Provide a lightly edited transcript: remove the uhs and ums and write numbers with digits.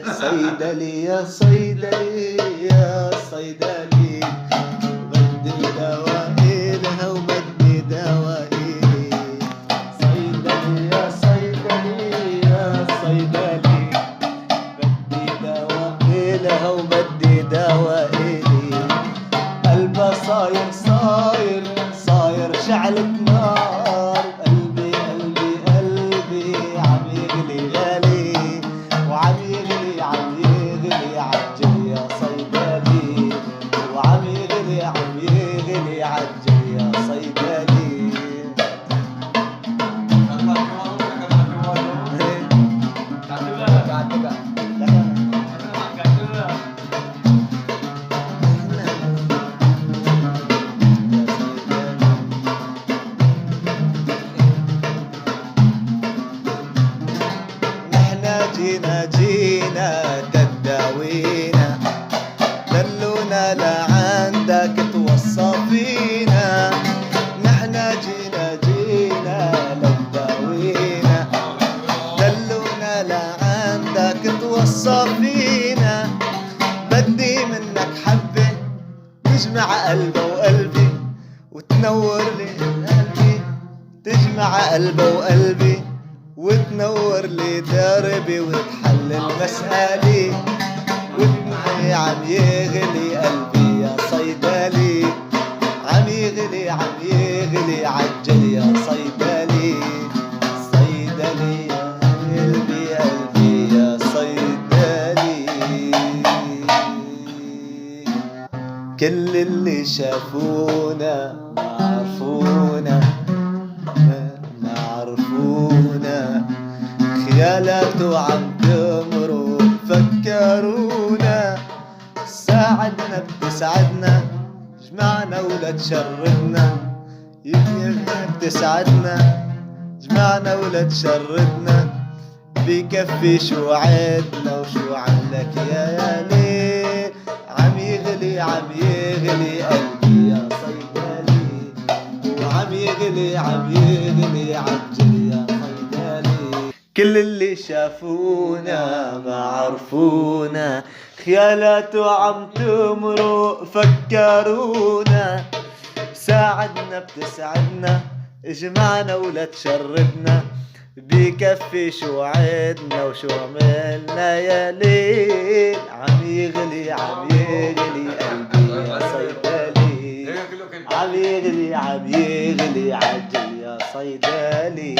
صيدلي يا صيدلي يا صيدلي، بدي دوائي لها وبدي دوائي. صيدلي يا صيدلي يا صيدلي، بدي دوائي لها وبدي دوائي. قلبها صاير صاير صاير شعلة نار، قلبي قلبي قلبي عم يغلي غالي، وعم يغلي عم يغلي عالجل يا صيدلي، وعم يغلي عم يغلي عالجل يا صيدلي. جينا جينا تداوينا، دلونا لعندك توصى فينا. نحنا جينا جينا لتداوينا، دلونا لعندك توصى فينا. بدي منك حبة تجمع قلبه وقلبي، وتنور لي قلبي، تجمع قلبه وقلبي، وتنور لي دربي، وتحل المسألة. ودمعي عم يغلي قلبي يا صيدلي، عم يغلي عم يغلي عجل يا صيدلي. صيدلي يا قلبي قلبي يا صيدلي. كل اللي شافونا ما عرفونا، ما عرفونا، خيالاته عم تمرق فكرونا. ساعدنا بتسعدنا، جمعنا ولا تشردنا. يمكن بتسعدنا، جمعنا ولا تشردنا. بكفي شو عدنا وشو عملك يا ليل. عم يغلي عم يغلي قلبي يا صيدلي، وعم يغلي عم يغلي عجل يا صيدلي. كل اللي شافونا ما عرفونا، خيالاته عم تمرق فكرونا. ساعدنا بتسعدنا، اجمعنا ولا تشردنا. بكفي شو عدنا وشو عملنا يا ليل. عم يغلي عم يغلي قلبي يا صيدلي، عم يغلي عم يغلي عجل يا صيدلي.